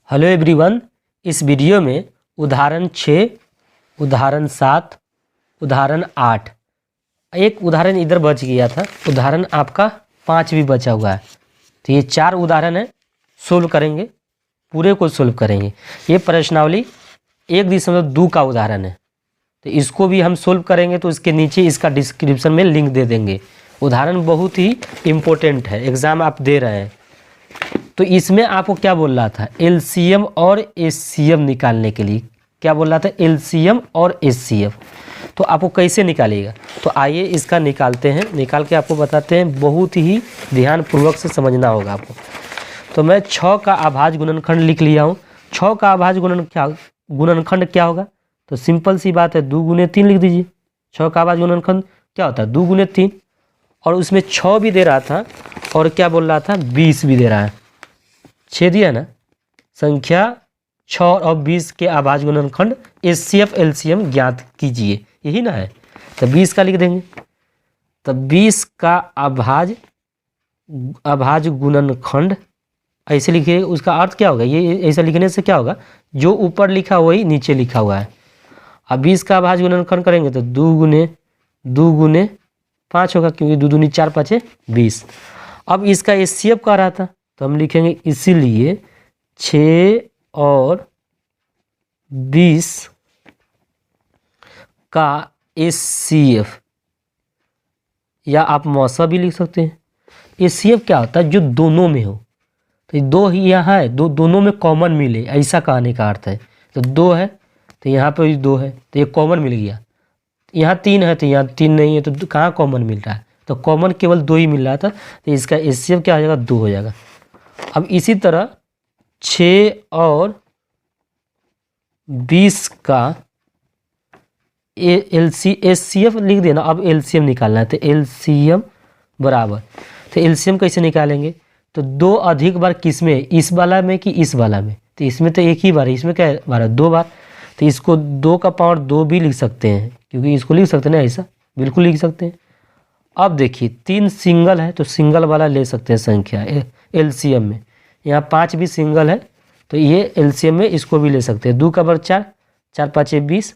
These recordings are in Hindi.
हेलो एवरीवन, इस वीडियो में उदाहरण 6, उदाहरण 7, उदाहरण 8, एक उदाहरण इधर बच गया था, उदाहरण आपका 5 भी बचा हुआ है। तो ये 4 उदाहरण है, सोल्व करेंगे, पूरे को सोल्व करेंगे। ये प्रश्नावली 1.2 का उदाहरण है, तो इसको भी हम सोल्व करेंगे। तो इसके नीचे इसका डिस्क्रिप्शन में लिंक दे देंगे। उदाहरण बहुत ही इम्पोर्टेंट है, एग्ज़ाम आप दे रहे हैं। तो इसमें आपको क्या बोल रहा था, एलसीएम और एचसीएफ निकालने के लिए क्या बोल रहा था, एलसीएम और एचसीएफ। तो आपको कैसे निकालिएगा, तो आइए इसका निकालते हैं। निकाल के आपको बताते हैं, बहुत ही ध्यानपूर्वक से समझना होगा आपको। तो मैं 6 का अभाज्य गुणनखंड लिख लिया हूँ। 6 का अभाज्य गुणनखंड क्या होगा, तो सिंपल सी बात है, 2 गुने 3 लिख दीजिए। 6 का अभाज्य गुणनखंड क्या होता है, 2 गुने 3। और उसमें 6 भी दे रहा था और क्या बोल रहा था, 20 भी दे रहा है। 6 दिया ना, संख्या 6 और 20 के अभाज्य गुणनखंड एचसीएफ एलसीएम ज्ञात कीजिए, यही ना है। तो 20 का लिख देंगे। तो 20 का अभाज्य गुणनखंड ऐसे लिखिए। उसका अर्थ क्या होगा, ये ऐसा लिखने से क्या होगा, जो ऊपर लिखा वही नीचे लिखा हुआ है। अब 20 का अभाज्य गुणनखंड करेंगे तो 2 गुने 5 होगा, क्योंकि 2 दूनी 4 5 20। अब इसका एचसीएफ का रहा था, तो हम लिखेंगे इसीलिए 6 और 20 का एचसीएफ, या आप मौसा भी लिख सकते हैं। एचसीएफ क्या होता है, जो दोनों में हो। तो ये 2 ही यहाँ है, दोनों में कॉमन मिले, ऐसा कहने का अर्थ है। तो 2 है तो यहाँ पर 2 है, तो ये कॉमन मिल गया। यहाँ 3 है तो यहाँ 3 नहीं है, तो कहाँ कॉमन मिल रहा है, तो कॉमन केवल 2 ही मिल रहा था। तो इसका एचसीएफ क्या हो जाएगा, 2 हो जाएगा। अब इसी तरह 6 और 20 का एचसीएफ लिख देना। अब एलसीएम निकालना है, तो एलसीएम बराबर, तो एलसीएम कैसे निकालेंगे, तो 2 अधिक बार किस में, इस वाला में कि इस वाला में। तो इसमें तो एक ही बार है, इसमें क्या बार है, 2 बार। तो इसको 2 का पावर 2 भी लिख सकते हैं, क्योंकि इसको लिख सकते हैं ना, ऐसा बिल्कुल लिख सकते हैं। अब देखिए 3 सिंगल है, तो सिंगल वाला ले सकते हैं संख्या एलसीएम में। यहाँ 5 भी सिंगल है, तो ये एलसीएम में इसको भी ले सकते हैं। 2 का वर्ग 4, 4 5 20,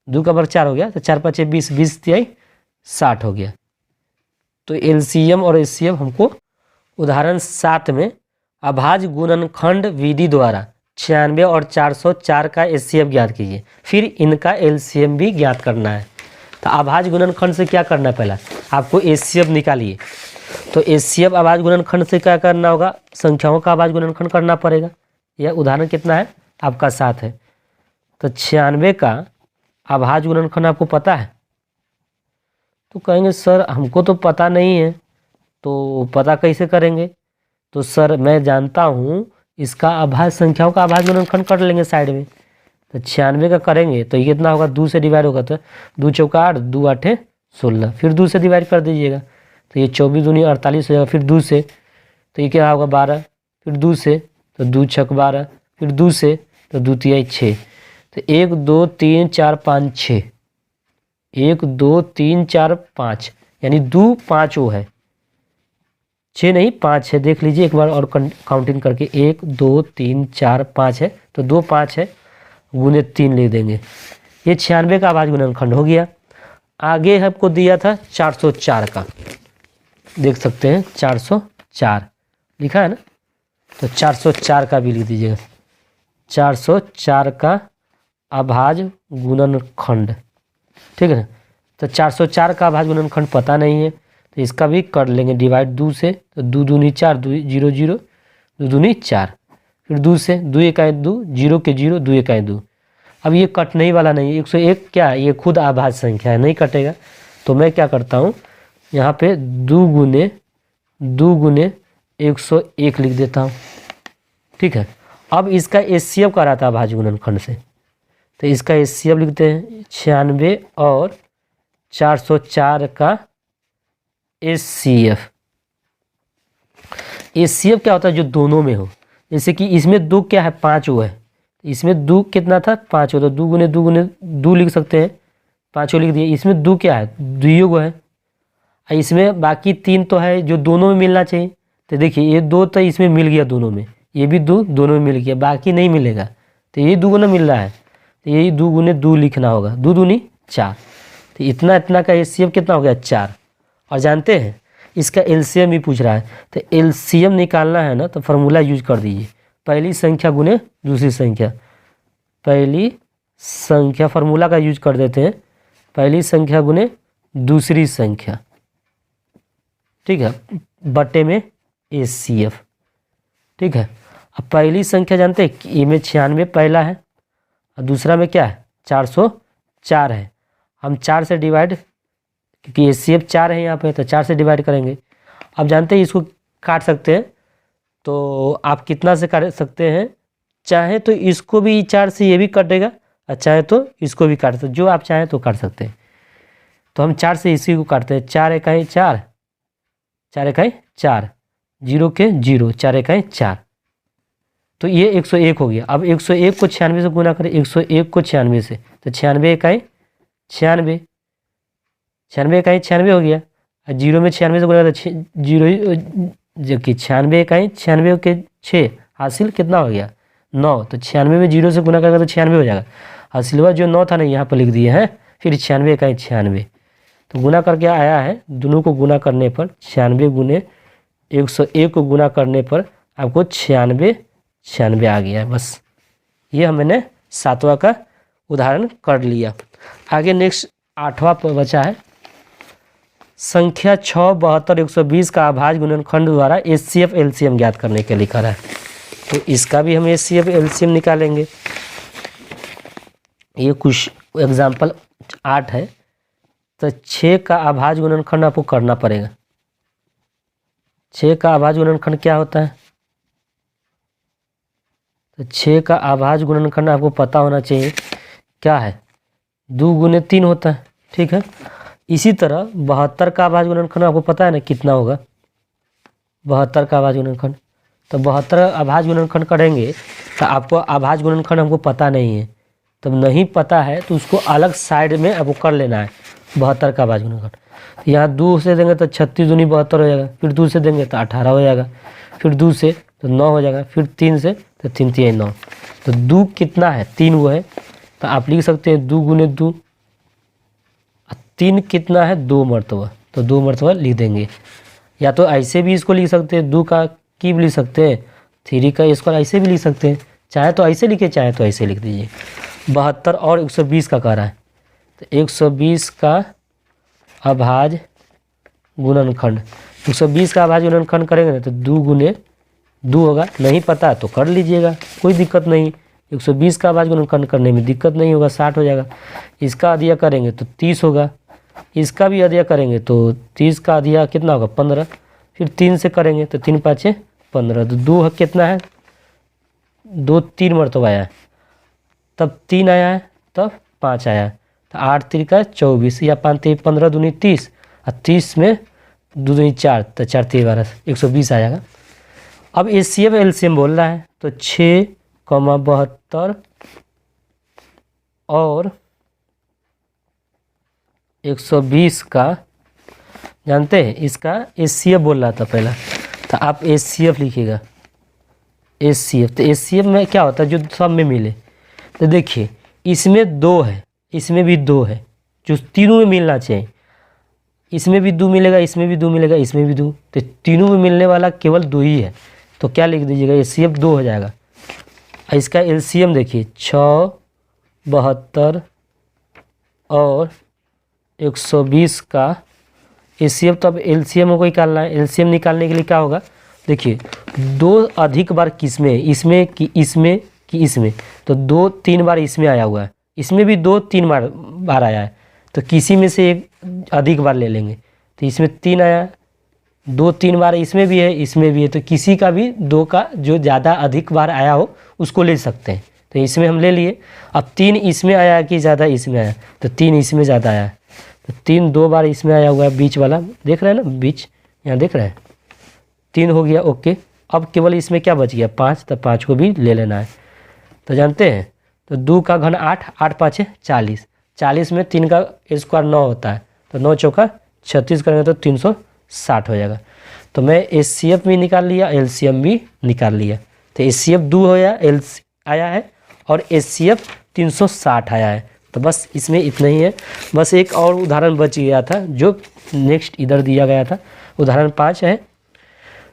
2 का वर्ग 4 हो गया, तो 4 5 20, 20 तिहाई 60 हो गया। तो एलसीएम और एचसीएफ हमको उदाहरण 7 में अभाज्य गुणनखंड विधि द्वारा 96 और 404 का एचसीएफ ज्ञात कीजिए। फिर इनका एलसीएम भी ज्ञात करना है। तो अभाज्य गुणनखंड से क्या करना है, पहला आपको एचसीएफ निकालिए। तो एचसीएफ अभाज्य गुणनखंड से क्या करना होगा, संख्याओं का अभाज्य गुणनखंड करना पड़ेगा। यह उदाहरण कितना है, आपका 7 है। तो 96 का अभाज्य गुणनखंड आपको पता है, तो कहेंगे सर हमको तो पता नहीं है, तो पता कैसे करेंगे, तो सर मैं जानता हूँ, इसका अभाज्य संख्याओं का अभाज्य गुणनखंड कर लेंगे साइड में। तो 96 का करेंगे तो ये कितना होगा, 2 से डिवाइड होगा, तो 2 चौका 8, 2 8 16, फिर 2 से डिवाइड कर दीजिएगा, तो ये 24 दूनी 48 हो जाएगा। फिर 2 से तो ये क्या होगा 12, फिर 2 से तो 2 छक 12, फिर 2 से तो 2 तिहाई 6। तो 1 2 3 4 5 6, 1 2 3 4 5, यानी 2 5 वो है, 6 नहीं 5 है। देख लीजिए एक बार और काउंटिंग करके, 1 2 3 4 5 है, तो 2 5 है, गुने 3 ले देंगे। ये 96 का अभाज्य गुणनखंड हो गया। आगे हमको दिया था 404 का, देख सकते हैं 404 लिखा है ना, तो 404 का भी लिख दीजिएगा। 404 का अभाज्य गुणनखंड, ठीक है ना। तो 404 का अभाज्य गुणनखंड पता नहीं है, तो इसका भी कर लेंगे डिवाइड 2 से, तो 2 दूनी 4, 2 0 0, 2 दूनी 4, फिर 2 से 2 1 2, 0 के 0, 2 1 2। अब ये कटने ही वाला नहीं है, 101 क्या है, ये खुद अभाज्य संख्या है, नहीं कटेगा। तो मैं क्या करता हूँ, यहाँ पे 2 गुने 101 लिख देता हूँ, ठीक है। अब इसका एचसीएफ का रहा था अभाज्य गुणनखंड से, तो इसका एचसीएफ लिखते हैं 96 और 404 का एचसीएफ। एचसीएफ क्या होता है, जो दोनों में हो। जैसे कि इसमें 2 क्या है, 5 वो है, इसमें 2 कितना था, 5 हो, तो 2 गुने 2 लिख सकते हैं, 5 लिख दिए। इसमें 2 क्या है, 2 गो है, इसमें बाकी 3 तो है जो दोनों में मिलना चाहिए। तो देखिए ये 2 तो इसमें मिल गया दोनों में, ये भी 2 दोनों में मिल गया, बाकी नहीं मिलेगा। तो यही 2 गुना मिल रहा है, तो यही 2 गुने 2 लिखना होगा, 2 दूनी 4। तो इतना इतना का एलसीएम कितना हो गया 4। और जानते हैं इसका एलसीएम भी पूछ रहा है, तो एलसीएम निकालना है ना तो फार्मूला यूज कर दीजिए, पहली संख्या गुने दूसरी संख्या। पहली संख्या फार्मूला का यूज कर देते हैं, पहली संख्या गुने दूसरी संख्या, ठीक है, बटे में एचसीएफ, ठीक है। अब पहली संख्या जानते हैं कि में 96 पहला है और दूसरा में क्या है 404 है। हम 4 से डिवाइड, क्योंकि एचसीएफ 4 है यहाँ पे, तो 4 से डिवाइड करेंगे। अब जानते हैं इसको काट सकते हैं, तो आप कितना से काट सकते हैं, चाहे तो इसको भी 4 से ये भी कटेगा और चाहे तो इसको भी काट सकते, जो आप चाहें तो काट सकते हैं। तो हम 4 से इसी को काटते हैं, 4 इकाई 4, 4 इकाई 4, 0 के 0, 4 इकाई 4, तो ये 101 हो गया। अब 101 को 96 से गुना करें, 101 को 96 से, तो 96 इकाई 96, 96 इकाई 96 हो गया। और 0 में 96 से गुना करें 0, जबकि 96 इकाई 96 के 6 हासिल कितना हो गया 9, तो 96 में 0 से गुना करेंगे तो 96 हो जाएगा। हासिलवा जो 9 था ना यहाँ पर लिख दिए हैं, फिर 96 इकाई 96, तो गुना करके आया है, दोनों को गुना करने पर 96 गुने 101 को गुना करने पर आपको 96 आ गया है। बस ये हमने 7वां का उदाहरण कर लिया। आगे नेक्स्ट 8वां बचा है, संख्या 6, 72, 120 का अभाज्य गुणनखंड द्वारा एचसीएफ एलसीएम ज्ञात करने के लिए करा है। तो इसका भी हम एचसीएफ एलसीएम निकालेंगे। ये कुछ एग्जाम्पल 8 है, तो 6 का अभाज्य गुणनखंड आपको करना पड़ेगा। 6 का अभाज्य गुणनखंड क्या होता है, तो 6 का अभाज्य गुणनखंड आपको पता होना चाहिए क्या है, 2 गुने 3 होता है, ठीक है। इसी तरह 72 का अभाज्य गुणनखंड आपको पता है ना कितना होगा, 72 का अभाज्य गुणनखंड, तो 72 अभाज्य गुणनखंड करेंगे तो आपको अभाज्य गुणनखंड हमको पता नहीं है, तब नहीं पता है तो उसको अलग साइड में आपको कर लेना है। 72 का अभाज्य गुणनखंड यहाँ 2 से देंगे तो 36 दूनी 72 हो जाएगा, फिर 2 से देंगे तो 18 हो जाएगा, फिर 2 से तो 9 हो जाएगा, फिर 3 से तो 3 3 9, तो 2 कितना है 3 वो है, तो आप लिख सकते हैं 2 गुने 2, 3 कितना है 2 मरतबा, तो 2 मरतबा लिख देंगे। या तो ऐसे भी इसको लिख सकते हैं, 2 का क्यूब लिख सकते हैं, 3 का स्क्वायर ऐसे भी लिख सकते हैं, चाहे तो ऐसे लिखे चाहे तो ऐसे लिख दीजिए। 72 और 120 का कह रहा है, तो 120 का अभाज्य गुणनखंड, 120 का अभाज्य गुणनखंड करेंगे ना तो 2 गुने 2 होगा, नहीं पता तो कर लीजिएगा, कोई दिक्कत नहीं। 120 का अभाज्य गुणनखंड करने में दिक्कत नहीं होगा, 60 हो जाएगा। इसका अधिया करेंगे तो 30 होगा, इसका भी अधिया करेंगे तो 30 का अधिया कितना होगा 15, फिर 3 से करेंगे तो 3 5 15, तो 2 कितना है 2 3 मरतबा आया है, तब 3 आया है, तब 5 आया है, तो 8 3 का 24 या 5 3 15 दूनी 30, और 30 में 2 दूनी 4, तो 4 3 12, 120 आ जाएगा। अब एचसीएफ एलसीएम बोल रहा है, तो 6, 72 और 120 का जानते हैं, इसका एचसीएफ बोल रहा था पहला, तो आप एचसीएफ लिखिएगा, एचसीएफ। तो एचसीएफ में क्या होता है जो सब में मिले, तो देखिए इसमें 2 है, इसमें भी 2 है, जो तीनों में मिलना चाहिए, इसमें भी 2 मिलेगा, इसमें भी 2 मिलेगा, इसमें भी 2, तो तीनों में मिलने वाला केवल 2 ही है, तो क्या लिख दीजिएगा एचसीएफ 2 हो जाएगा। इसका एलसीएम देखिए 6, 72 और 120 का एचसीएफ, तो अब एलसीएम को निकालना है। एलसीएम निकालने के लिए क्या होगा, देखिए 2 अधिक बार किसमें, इसमें कि इसमें कि इसमें, तो 2 3 बार इसमें आया हुआ है, इसमें भी 2 3 बार आया है, तो किसी में से एक अधिक बार ले लेंगे, तो इसमें 3 आया, 2 3 बार इसमें भी है, इसमें भी है, तो किसी का भी 2 का जो ज़्यादा अधिक बार आया हो उसको ले सकते हैं, तो इसमें हम ले लिए। अब 3 इसमें आया कि ज़्यादा इसमें आया, तो 3 इसमें ज़्यादा आया, तो 3 2 बार इसमें आया हुआ है, बीच वाला देख रहे हैं ना, बीच यहाँ देख रहे हैं, 3 हो गया, ओके। अब केवल इसमें क्या बच गया 5, तो 5 को भी ले लेना है। तो जानते हैं, तो 2 का घन 8, 8 5 40, 40 में 3 का स्क्वायर 9 होता है, तो 9 चौका 36 करेंगे तो 360 हो जाएगा। तो मैं एचसीएफ भी निकाल लिया, एलसीएम भी निकाल लिया। तो HCF 2 आया है और HCF 360 आया है। तो बस इसमें इतना ही है। बस एक और उदाहरण बच गया था जो नेक्स्ट इधर दिया गया था। उदाहरण 5 है,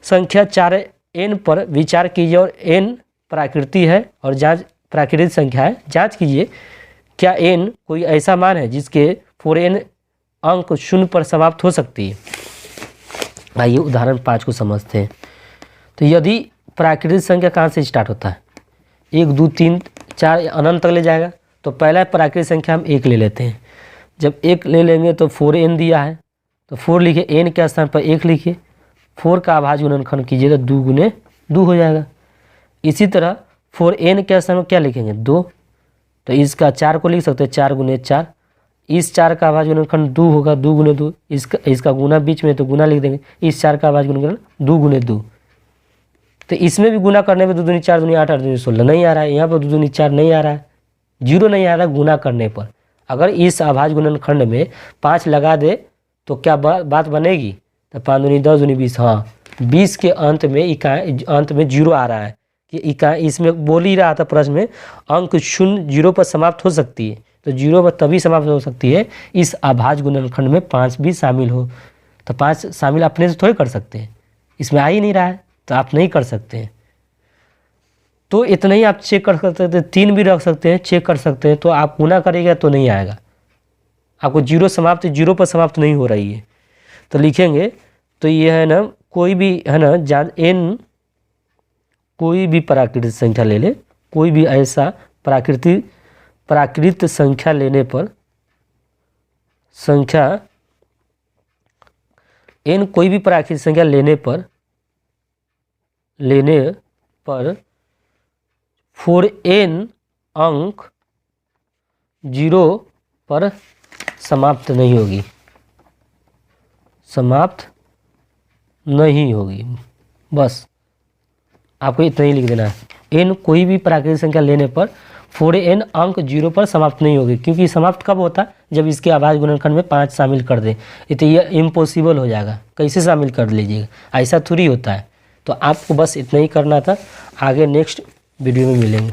संख्या 4n पर विचार कीजिए और n प्राकृतिक है और प्राकृतिक संख्या है। जांच कीजिए क्या n कोई ऐसा मान है जिसके 4n अंक 0 पर समाप्त हो सकती है। आइए उदाहरण 5 को समझते हैं। तो यदि प्राकृतिक संख्या कहाँ से स्टार्ट होता है, 1 2 3 4 अनंत तक ले जाएगा। तो पहला प्राकृतिक संख्या हम 1 ले लेते हैं। जब 1 ले लेंगे तो 4n दिया है तो 4 लिखिए, n के स्थान पर 1 लिखिए, 4 का अभाज्य गुणनखंड कीजिए तो 2 गुने 2 हो जाएगा। इसी तरह 4n के स्थान पर क्या लिखेंगे, 2, तो इसका 4 को लिख सकते हैं, 4 गुने 4। इस 4 का अभाज्य गुणनखंड 2 होगा, 2 गुने 2। इसका गुना बीच में तो गुना लिख देंगे, इस 4 का अभाज्य गुणनखंड 2 गुने 2। तो इसमें भी गुना करने में 2 दूनी 4 दूनी 8 8 दूनी 16 नहीं आ रहा है। यहाँ पर 2 दूनी 4 नहीं आ रहा है, 0 नहीं आ रहा है गुना करने पर। अगर इस अभाज्य गुणनखंड में 5 लगा दे तो क्या बात बनेगी, तो 5 दूनी 10 दूनी 20। हाँ, 20 के अंत में 0 आ रहा है कि इसमें बोल ही रहा था प्रश्न में, अंक 0 पर समाप्त हो सकती है। तो 0 पर तभी समाप्त हो सकती है इस अभाज्य गुणनखंड में 5 भी शामिल हो। तो 5 शामिल अपने से थोड़ी कर सकते हैं, इसमें आ ही नहीं रहा है तो आप नहीं कर सकते हैं। तो इतना ही आप चेक कर सकते हैं, 3 भी रख सकते हैं, चेक कर सकते हैं। तो आप गुना करेगा तो नहीं आएगा, आपको 0 पर समाप्त नहीं हो रही है। तो लिखेंगे, तो ये है ना, कोई भी है ना n कोई भी प्राकृतिक संख्या ले ले, कोई भी ऐसा प्राकृत संख्या लेने पर n कोई भी प्राकृतिक संख्या लेने पर 4n अंक 0 पर समाप्त नहीं होगी। बस आपको इतना ही लिख देना है। n कोई भी प्राकृतिक संख्या लेने पर 4n अंक 0 पर समाप्त नहीं होगी, क्योंकि समाप्त कब होता है, जब इसके अभाज्य गुणनखंड में 5 शामिल कर दें। तो यह इम्पॉसिबल हो जाएगा, कैसे शामिल कर लीजिएगा, ऐसा थोड़ी होता है। तो आपको बस इतना ही करना था। आगे नेक्स्ट वीडियो में मिलेंगे।